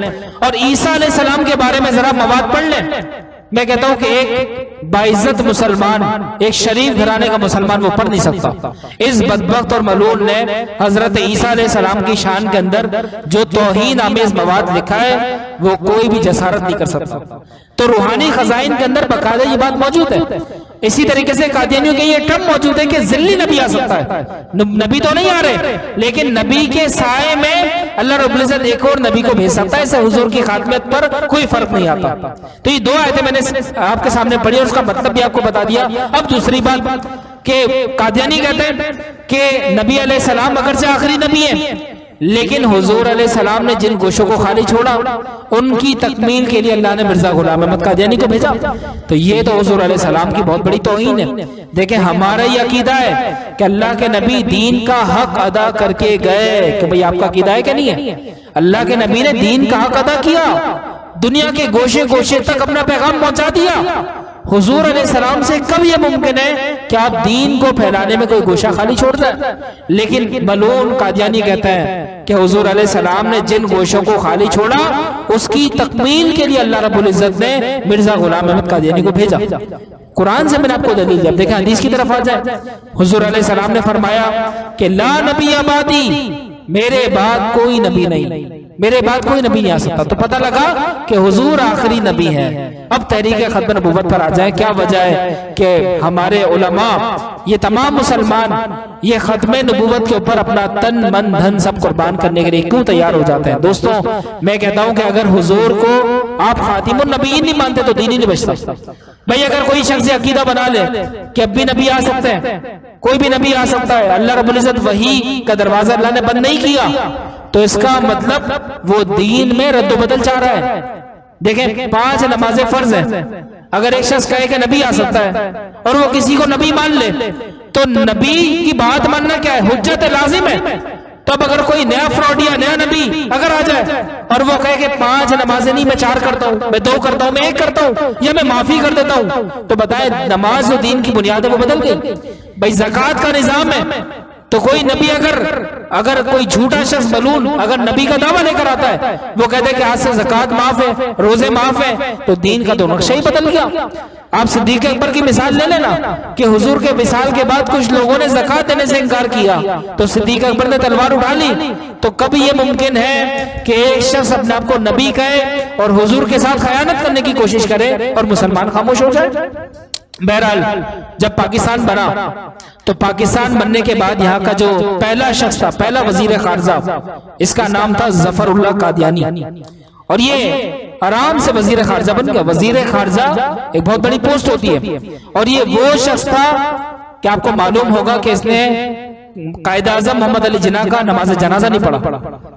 और ईसा अलैहिस्सलाम के बारे में जरा मवाद पढ़ लें। मैं कहता हूं कि एक बाइज्जत मुसलमान, एक शरीफ घराने का मुसलमान वो पढ़ नहीं सकता। इस बदबख्त और मलून ने हजरत ईसा अलैहिस्सलाम की शान के अंदर जो तौहीन आमेज मवाद लिखा है वो कोई भी जसारत नहीं कर सकता। तो रूहानी खजाइन के अंदर बकायदा ये बात मौजूद है। इसी तरीके से कादियानियों के ये टर्म मौजूद है कि जिल्ली नबी आ सकता है। नबी तो नहीं आ रहे, लेकिन नबी के साए में अल्लाह रब्बुल इज्जत एक और नबी को भेज सकता है। इससे हुजूर की खातमियत पर कोई फर्क नहीं आता। तो ये दो आयतें मैंने आपके सामने पढ़ी और उसका मतलब भी आपको बता दिया। अब दूसरी बात कि कादियानी कहते हैं कि नबी अलैहिस्सलाम अगरचे आखिरी नबी है, लेकिन हुजूर अलैहिस्सलाम ने जिन गोशों को खाली छोड़ा उनकी तकमील के लिए अल्लाह ने मिर्जा गुलाम अहमद कादियानी को भेजा। तो ये तो हुजूर अलैहिस्सलाम की बहुत बड़ी तौहीन है। देखें, हमारा ये अकीदा है कि अल्लाह के नबी दीन का हक अदा करके गए। कि भाई आपका अकीदा है कि नहीं है? अल्लाह के नबी ने दीन का हक अदा किया, दुनिया के गोशे गोशे तक अपना पैगाम पहुंचा दिया। हुजूर अलैहिस्सलाम से कब यह मुमकिन है कि आप दीन को फैलाने में कोई गोशा खाली छोड़ दें? लेकिन मलून कादियानी कहते हैं कि हुजूर अलैहिस्सलाम ने जिन गोशों को खाली छोड़ा उसकी तकमील के लिए अल्लाह रब्बुल इज्जत ने मिर्जा गुलाम अहमद कादियानी को भेजा। कुरान से मैंने आपको दलील दी। अब देखें हदीस की तरफ आ जाए। हुजूर अलैहिस्सलाम ने फरमाया कि ला नबी आबादी, मेरे बाद कोई नबी नहीं, मेरे बाद कोई नबी नहीं आ सकता। तो पता लगा कि हुजूर आखिरी नबी है। अब तहरीक खत्म नबूवत पर आ जाए। क्या वजह है कि हमारे उलमा, ये तमाम मुसलमान ये खत्म नबूवत के ऊपर अपना तन मन धन सब कुर्बान करने के लिए क्यों तैयार हो जाते हैं? दोस्तों, मैं कहता हूं कि अगर हुजूर को आप खातिमुन नबीयीन नहीं मानते तो दीन ही नहीं बचता। भाई अगर कोई शख्स अकीदा बना ले कि अब भी नबी आ सकते हैं, कोई भी नबी आ सकता है, अल्लाह रब्बुल इज्जत वही का दरवाजा अल्लाह ने बंद नहीं किया, तो इसका मतलब वो दीन में रद्द बदल चाह रहा है। देखें, 5 नमाजें फर्ज है। अगर एक शख्स कहे कि नबी आ सकता है और वो किसी को नबी मान ले, तो नबी की बात मानना क्या है? हुज्जत लाजिम है। तो अब अगर कोई नया फ्रॉड या नया नबी अगर आ जाए और वो कहे कि 5 नमाजें नहीं, मैं 4 करता हूं, मैं 2 करता हूं, मैं 1 करता हूं, या मैं माफी कर देता हूं, तो बताए नमाज जो दीन की बुनियाद है वो बदल गई। भाई ज़कात का निजाम है, तो कोई नबी अगर कोई झूठा शख्स मलून अगर नबी का दावा लेकर आता है, वो कहते हैं कि आज से ज़कात माफ है, रोजे माफ है, तो दीन का तो नक्शा ही बदल गया। आप सिद्दीक अकबर की मिसाल ले लेना कि हुजूर के विसाल के बाद कुछ लोगों ने ज़कात देने से इनकार किया, तो सिद्दीक अकबर ने तलवार उठा ली। तो कभी ये मुमकिन है कि एक शख्स अपने आप को नबी कहे और हुजूर के साथ खयानत करने की कोशिश करे और मुसलमान खामोश हो जाए? बहरहाल, जब पाकिस्तान बना तो पाकिस्तान बनने के बाद यहाँ का जो पहला शख्स था, पहला वजीर खारजा, इसका नाम था जफरुल्लाह कादियानी, और ये आराम से वजीर खारजा बन गया। वजीर खारजा एक बहुत बड़ी पोस्ट होती है, और ये वो शख्स था कि आपको मालूम होगा कि इसने कायद आजम मोहम्मद अली जिन्ना का नमाज जनाजा नहीं पढ़ा।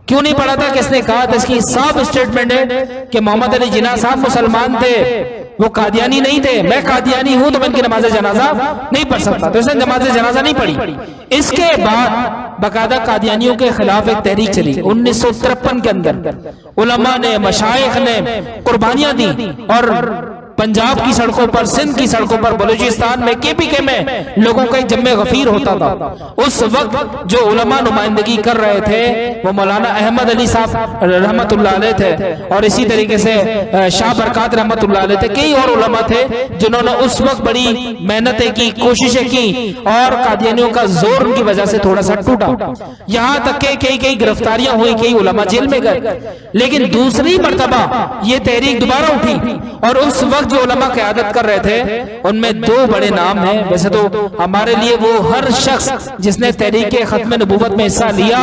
क्यों नहीं पढ़ा था? कि इसने कहा था, इसकी साफ स्टेटमेंट है कि मोहम्मद अली जिन्ना साहब मुसलमान थे, वो कादियानी नहीं थे। मैं कादियानी हूं तो मैं इनकी नमाज जनाजा नहीं पढ़ सकता, तो इसने नमाज जनाजा नहीं पढ़ी। इसके बाद बाकायदा कादियानियों के खिलाफ एक तहरीक चली 1953 के अंदर। उलमा ने, मशाइख ने कुर्बानियां दी और पंजाब की सड़कों पर, सिंध की सड़कों पर, बलूचिस्तान में, केपीके में लोगों का एक जम्मे गफीर होता था। उस वक्त जो उलमा नुमाइंदगी कर रहे थे वो मौलाना अहमद अली साहब रहमतुल्लाह अलैह थे, और इसी तरीके से शाह बरकात रहमतुल्लाह अलैह थे। कई और उलमा थे जिन्होंने उस वक्त बड़ी मेहनतें की, कोशिशें की, और कादियानियों का जोर उनकी वजह से थोड़ा सा टूटा। यहां तक के कई गिरफ्तारियां हुई, कई उलमा जेल में गए। लेकिन दूसरी मर्तबा ये तहरीक दोबारा उठी, और उस वक्त जो उलमा क़यादत कर रहे थे उनमें दो बड़े नाम हैं। वैसे तो हमारे लिए वो हर शख्स जिसने तहरीके खत्म नबूवत में हिस्सा लिया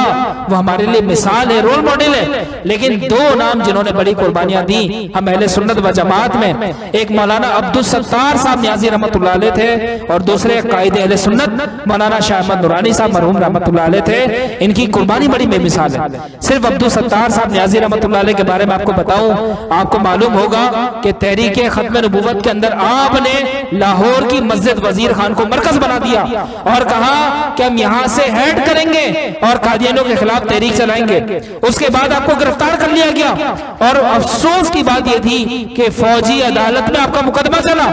वो हमारे लिए मिसाल है, रोल मॉडल है। लेकिन दो नाम जिन्होंने बड़ी कुर्बानियां दी हम अहले सुन्नत व जमात में, एक मौलाना अब्दुल सत्तार साहब न्याजी रहमतुल्लाह अलैह थे और दूसरे कायद अहले सुन्नत मौलाना शाह अहमद नूरानी साहब मरहूम रहमतुल्लाह अलैह थे। इनकी कुर्बानी बड़ी बेमिसाल है। सिर्फ अब्दुल सत्तार साहब न्याजी रहमतुल्लाह अलैह के बारे में आपको बताऊं, आपको मालूम होगा कि तहरीके खत्म नबूवत के अंदर आपने लाहौर की मस्जिद वजीर खान को मरकज बना दिया और कहा कि हम यहाँ से हेड करेंगे और कादियानियों के खिलाफ तहरीक चलाएंगे। उसके बाद आपको गिरफ्तार कर लिया गया और अफसोस की बात यह थी कि फौजी अदालत में आपका मुकदमा चला,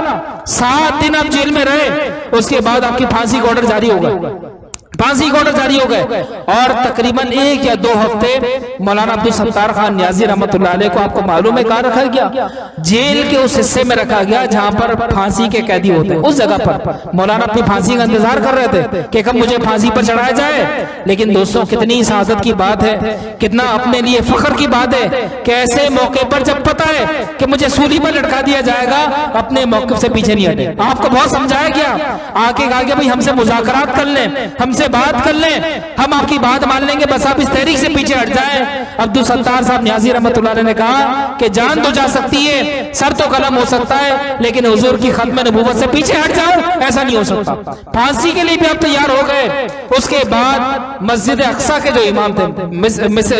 7 दिन आप जेल में रहे। उसके बाद आपकी फांसी का ऑर्डर जारी हो गया, फांसी के ऑर्डर जारी हो गए और तकरीबन 1 या 2 हफ्ते मौलाना अब्दुल सत्तार खान न्याजी रहमतुल्लाह अलैह को आपको मालूम है कहाँ रखा गया? जेल के उस हिस्से में रखा गया जहां पर फांसी के कैदी होते हैं। उस जगह पर मौलाना अपनी फांसी का इंतजार कर रहे थे कि कब मुझे फांसी पर चढ़ाया जाए। लेकिन दोस्तों कितनी सआदत की बात है, कितना अपने लिए फख्र की बात है कि ऐसे मौके पर जब पता है कि मुझे सूली पर लटका दिया जाएगा अपने मौके से पीछे नहीं हटे। आपको बहुत समझाया गया, आके कहा गया भाई हमसे मुज़ाकरात कर लें, हमसे बात कर लें, हम आपकी बात मान लेंगे, बस आप इस तहरीक से पीछे हट जाएं। अब्दुल सत्तार साहब न्याजी रहमतुल्लाह अलैह ने कहा कि जान तो जा सकती है, सर तो कलम हो सकता है, लेकिन हुजूर की खत्म नबूवत से पीछे हट जाओ, ऐसा नहीं हो सकता। फांसी के लिए भी आप तैयार हो गए। उसके बाद मस्जिद अक्सा के जो इमाम थे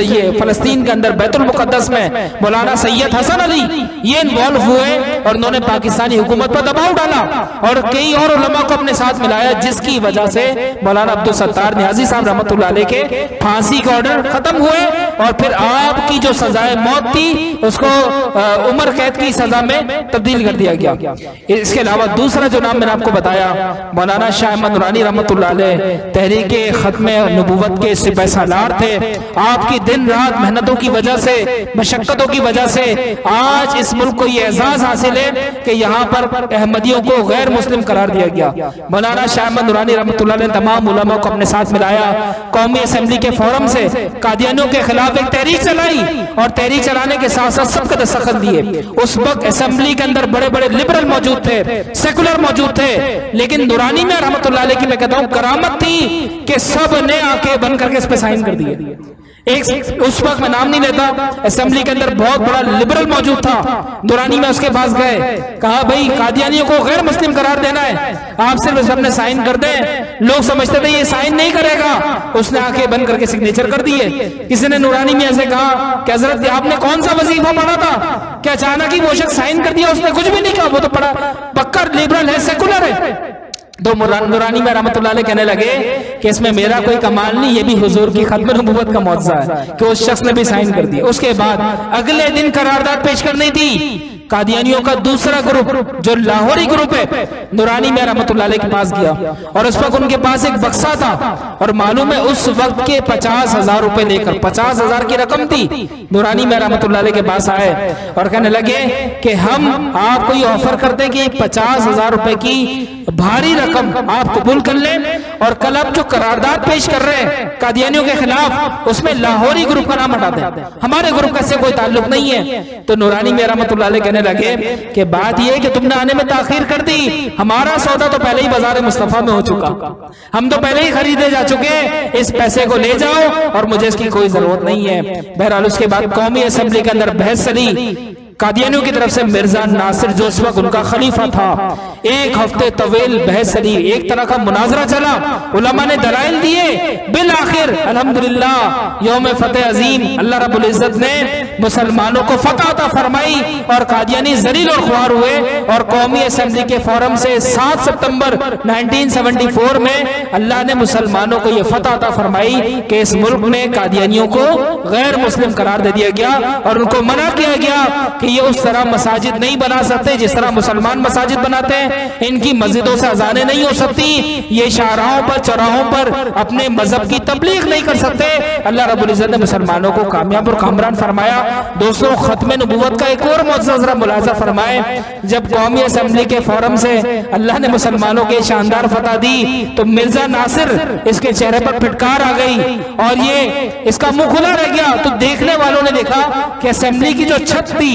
ये फलस्तीन के अंदर बैतुल मुकद्दस में मौलाना सैयद हसन अली ये इन्वॉल्व हुए और उन्होंने पाकिस्तानी हुकूमत पर दबाव डाला और कई और उलमा को अपने साथ मिलाया, जिसकी वजह से मौलाना अब्दुल सत्तार न्याजी साहब रहमतुल्लाह अलैह के फांसी के ऑर्डर खत्म हुए और फिर आपकी जो सजाए मौत थी उसको उम्र कैद की सजा में तब्दील कर दिया गया। इसके अलावा दूसरा जो नाम मैंने आपको बताया मौलाना शाह अहमद नूरानी रहमतुल्लाह अलैह तहरीके खत्म नबूवत के सिपह सालार थे। आपकी दिन रात मेहनतों की वजह से, मशक्कतों की वजह से आज इस मुल्क को यह एजाज हासिल है कि यहाँ पर अहमदियों को गैर मुस्लिम करार दिया गया। मौलाना शाह अहमद नूरानी रहमतुल्लाह अलैह तमाम उलमा को अपने साथ मिलाया, कौमी असेंबली के फोरम से कादियानियों के खिलाफ एक तहरीक चलाई और तहरीक चलाने के साथ साथ सबके दस्तखत दिए। उस वक्त असेंबली के अंदर बड़े बड़े लिबरल मौजूद थे, सेकुलर मौजूद थे, लेकिन नूरानी में रहमतुल्लाह अलैह की मैं कहता हूं करामत थी कि सब ने आके बन करके इस पे साइन कर दिए। एक उस वक्त मैं नाम नहीं लेता, असेंबली के अंदर बहुत बड़ा लिबरल मौजूद था, नूरानी में उसके पास गए, कहा भाई कादियानियों को गैर मुस्लिम करार देना है, आप सिर्फ सबने साइन कर दें। लोग समझते थे ये साइन नहीं करेगा, उसने आके बन करके सिग्नेचर कर दिए। किसी ने नूरानी में ऐसे कहा कि हजरत आपने कौन सा वजीफा पढ़ा था कि अचानक ही वो शख्स साइन कर दिया? उसने कुछ भी नहीं कहा, वो तो पढ़ा पक्का लिबरल है, सेकुलर है। तो नूरानी में रहमतुल्लाह अलैह कहने लगे कि इसमें मेरा कोई कमाल नहीं, ये भी हुजूर की खत्म नबूवत का मौजज़ा है कि उस शख्स ने भी साइन कर दिया। उसके बाद अगले दिन करारदाद पेश करनी थी। कादियानियों का दूसरा ग्रुप जो लाहौरी ग्रुप है नूरानी में रहमतुल्लाह अलैह के पास गया और उस वक्त उनके पास एक बक्सा था और मालूम है उस वक्त के 50,000 रुपए लेकर 50,000 की रकम थी। नूरानी में रहमतुल्लाह अलैह के पास आए और कहने लगे कि हम आपको ये ऑफर करते हैं कि 50,000 रुपए की भारी रकम आप कबूल कर लें और कल आप जो करारदाद पेश कर रहे हैं कादियानियों के खिलाफ उसमें लाहौरी ग्रुप का नाम हटा दें, हमारे ग्रुप का इससे कोई ताल्लुक नहीं है। तो नूरानी में रहमतुल्लाह अलैह कहने लगे कि बात यह कि तुमने आने में ताखीर कर दी, हमारा सौदा तो पहले ही बाजार मुस्तफा में हो चुका, हम तो पहले ही खरीदे जा चुके, इस पैसे को ले जाओ और मुझे इसकी कोई जरूरत नहीं है। बहरहाल उसके बाद कौमी असेंबली के अंदर बहस चली कादियानियों की तरफ से मिर्जा नासिर जो उस वक्त उनका खलीफा था, 1 हफ्ते तवील बहस चली, एक तरह का मुनाजरा चला, उलमा ने दलाइल दिए, बिल आखिर अल्हम्दुलिल्लाह यौम फतेह अजीम अल्लाह रब्बुल इज्जत ने मुसलमानों को फतह अता फरमाई और कादियानी जलील और ख्वार हुए और कौमी असेंबली के फोरम से 7 सितंबर 1974 में अल्लाह ने मुसलमानों को यह फतह अता फरमाई कि इस मुल्क में कादियानियों को गैर मुस्लिम करार दे दिया गया और उनको मना किया गया कि ये उस तरह मसाजिद नहीं बना सकते जिस तरह मुसलमान मसाजिद बनाते हैं, इनकी मस्जिदों से अजानें नहीं हो सकती, ये शाहराहों पर चौराहों पर अपने मजहब की तबलीग नहीं कर सकते। अल्लाह रब्बुल इज्जत ने मुसलमानों को कामयाब और कामरान फरमाया। दोस्तों खत्म नबूवत का एक और मौजज़ा जरा मुलाजा फरमाए, जब कौमी असेंबली के फोरम से अल्लाह ने मुसलमानों के शानदार फतह दी तो मिर्जा नासिर इसके चेहरे पर फिटकार आ गई और ये इसका मुंह खुला रह गया। तो देखने वालों ने देखा कि असेंबली की जो छत थी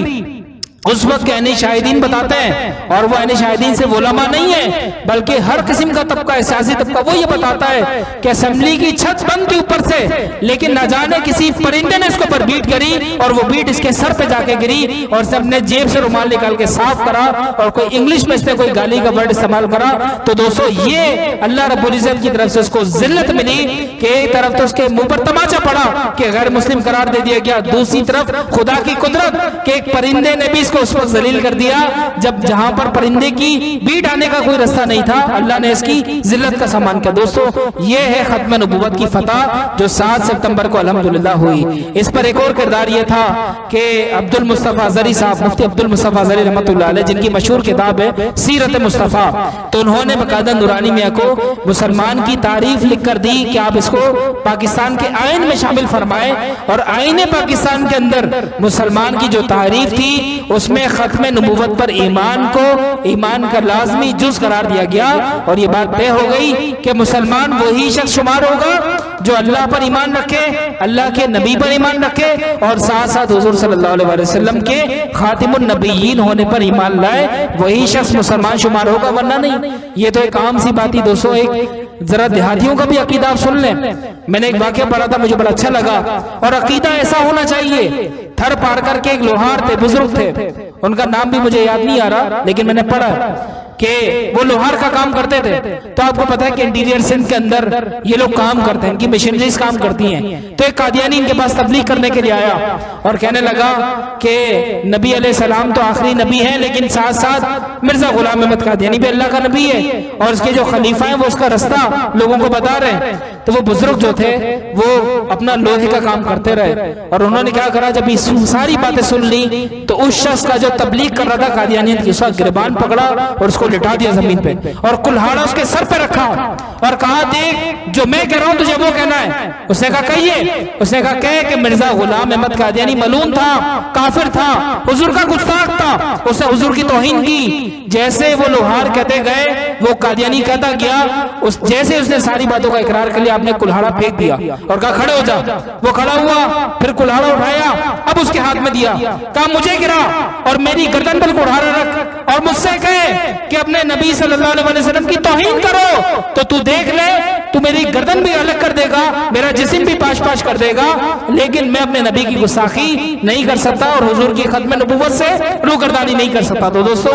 उस वक्त के अहले शाहिदीन बताते हैं, और वो अहले शाहिदीन से उलमा नहीं है बल्कि हर किस्म का तबका है, सियासी तबका, वो ये बताता है कि असेंबली की छत बंद थी ऊपर से, लेकिन न जाने किसी परिंदे ने इसके ऊपर बीट करी और वो बीट इसके सर पे जाके गिरी और सबने जेब से रुमाल निकाल के साफ करा और कोई इंग्लिश में इसने कोई गाली का वर्ड इस्तेमाल करा। तो दोस्तों ये अल्लाह रब्बुल इज्जत की तरफ से उसको जिल्लत मिली कि एक तरफ तो उसके मुंह पर तमाचा पड़ा कि गैर मुस्लिम करार दे दिया गया, दूसरी तरफ खुदा की कुदरत के एक परिंदे ने भी को उस वक्त जलील कर दिया जब जहां पर परिंदे की बीट आने का कोई रास्ता नहीं था, अल्लाह ने इसकी जिल्लत का सम्मान किया। दोस्तों ये है खत्म नबुव्वत की फतह जो 7 सितंबर को अल्हम्दुलिल्लाह हुई। इस पर एक और किरदार ये था कि अब्दुल मुस्तफा अजहरी साहब, मुफ्ती अब्दुल मुस्तफा अजहरी रहमतुल्लाह अलैह, जिनकी मशहूर किताब है सीरत मुस्तफा, तो उन्होंने बकायदा नूरानी मियां को मुसलमान की तारीफ लिख कर दी कि आप इसको पाकिस्तान के आइन में शामिल फरमाएं, और आईने पाकिस्तान के अंदर मुसलमान की जो तारीफ थी उसमें खत्म नबुव्वत पर ईमान को ईमान का लाजमी जुज करार दिया गया, और ये बात तय हो गई कि मुसलमान वही शख्स शुमार होगा जो अल्लाह पर ईमान रखे, अल्लाह के नबी पर ईमान रखे और साथ साथ हुजूर सल्लल्लाहु अलैहि वसल्लम के खातिमुन नबीयीन होने पर ईमान लाए, वही शख्स मुसलमान शुमार होगा, वरना नहीं। ये तो एक आम सी बात ही दोस्तों। एक जरा देहातियों का भी अकीदा आप सुन लें। मैंने एक वाकया पढ़ा था, मुझे बड़ा अच्छा लगा, और अकीदा ऐसा होना चाहिए। थर पार करके एक लोहार थे, बुजुर्ग थे, उनका नाम भी मुझे याद नहीं आ रहा, लेकिन मैंने पढ़ा कि वो लोहार का काम करते थे। तो आपको पता है कि इंटीरियर सिंध के अंदर ये लोग काम करते हैं, इनकी मशीनरीज काम करती हैं। तो एक कादियानी इनके पास तबलीग करने के लिए आया और कहने लगा कि नबी अलैहिस्सलाम तो आखिरी नबी है, लेकिन साथ साथ मिर्जा गुलाम अहमद कादियानी भी अल्लाह का नबी है, और उसके जो खलीफा है वो उसका रास्ता लोगों को बता रहे हैं। तो वो बुजुर्ग जो थे वो अपना लोहे का काम करते रहे, और उन्होंने क्या करा, जब सारी बातें सुन ली तो उस शख्स का जो तबलीग कर रहा था कादियानियत की, उसका गिरबान पकड़ा और उसको लिटा दिया जमीन पे, और कुल्हाड़ा उसके सर पे रखा और कहा, देख जो मैं कह रहा हूं तुझे वो कहना है। उसने कहा कहिए। उसने कहा कह कि मिर्जा गुलाम अहमद कादियानी मलून था, काफिर था, हुजूर का गुस्ताख था, उसने हुजूर की तौहीन की। जैसे वो लोहार कहते गए वो कादियानी कहता गया, उस जैसे उसने सारी बातों का इकरार कर लिया, आपने कुल्हाड़ा फेंक दिया और कहा खड़े हो जा। वो खड़ा हुआ, फिर कुल्हाड़ा उठाया, अब उसके हाथ में दिया, कहा मुझे गिरा और मेरी गर्दन पर कुल्हाड़ा रख और मुझसे कहे कि अपने नबी सल्लल्लाहु अलैहि वसल्लम की तौहीन करो तो तू देख ले, तू मेरी गर्दन भी अलग कर देगा, मेरा जिस्म भी पाश पाश कर देगा, लेकिन मैं अपने नबी की गुस्ताखी नहीं कर सकता और हुजूर की खत्म नबुव्वत से रूगर्दानी नहीं कर सकता। तो दोस्तों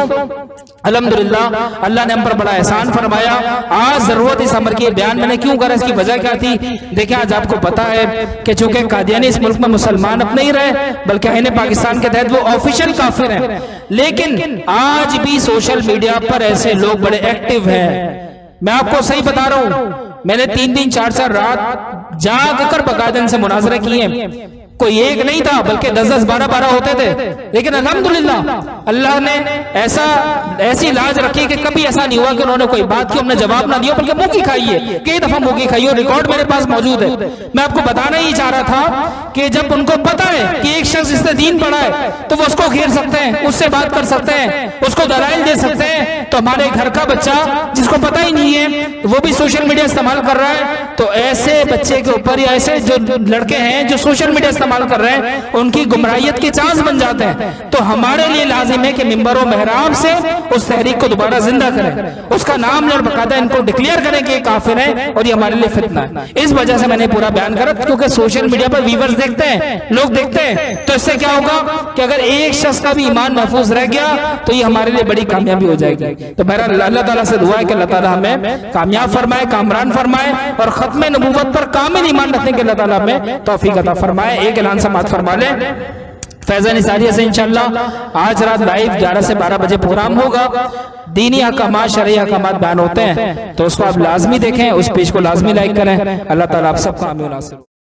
अल्हम्दुलिल्लाह अल्लाह ने हम पर बड़ा एहसान फरमाया। आज जरूरत इस अमर की बयान मैंने क्यों करा, इसकी वजह क्या थी? देखिए आज आपको पता है कि चूंकि कादियानी इस मुल्क में मुसलमान अब नहीं रहे, बल्कि आईने पाकिस्तान के तहत वो ऑफिशियल काफिर हैं, लेकिन आज भी सोशल मीडिया पर ऐसे लोग बड़े एक्टिव हैं। मैं आपको सही बता रहा हूं, मैंने 3 दिन 4 रात जाग कर बाकायदा इनसे मुनाजरे किए। कोई एक नहीं था बल्कि 10-10, 12-12 होते थे, लेकिन अल्हम्दुलिल्लाह अल्लाह ने ऐसी लाज रखी कि कभी ऐसा नहीं हुआ कि उन्होंने कोई बात की हमने जवाब ना दिया, बल्कि मुंह की खाई है, कई दफा मुंह की खाई, और रिकॉर्ड मेरे पास मौजूद है। मैं आपको बताना ही चाह रहा था कि जब उनको पता है कि एक शख्स इसने दीन पढ़ा है तो वो उसको घेर सकते हैं, उससे बात कर सकते हैं, उसको दलाइल दे सकते हैं, तो हमारे घर का बच्चा जिसको पता ही नहीं है वो भी सोशल मीडिया इस्तेमाल कर रहा है, तो ऐसे बच्चे के ऊपर या ऐसे जो लड़के हैं जो सोशल मीडिया इस्तेमाल कर रहे हैं उनकी गुमराहियत के चांस बन जाते हैं। तो हमारे लिए लाजिम है कि मिंबर और मेहराब से उस तहरीक को दोबारा जिंदा करें, उसका नाम और बकायदा इनको डिक्लेयर करें कि काफिर है और ये हमारे लिए फितना है। इस वजह से मैंने पूरा बयान करा, क्योंकि सोशल मीडिया पर व्यूअर्स देखते हैं, लोग देखते हैं, तो इससे क्या होगा कि अगर एक शख्स का भी ईमान महफूज रह गया तो ये हमारे लिए बड़ी कामयाबी हो जाएगी। तो बहरहाल अल्लाह ताला से दुआ है कि अल्लाह ताला हमें कामयाब फरमाए, कामरान फरमाए, और खत्म नबुव्वत पर कामिल ईमान रखने के अल्लाह ताला हमें तौफीक अता फरमाए। एक ऐलान समाअत फरमा ले, फैज़ान निसारिया से इंशाअल्लाह आज रात लाइव 11 से 12 बजे प्रोग्राम होगा। दीनी अहकामात, शरई अहकामात बयान होते हैं, तो उसको आप लाजमी देखें, उस पेज को लाजमी लाइक करें। अल्लाह ताला आप सबका आमीन।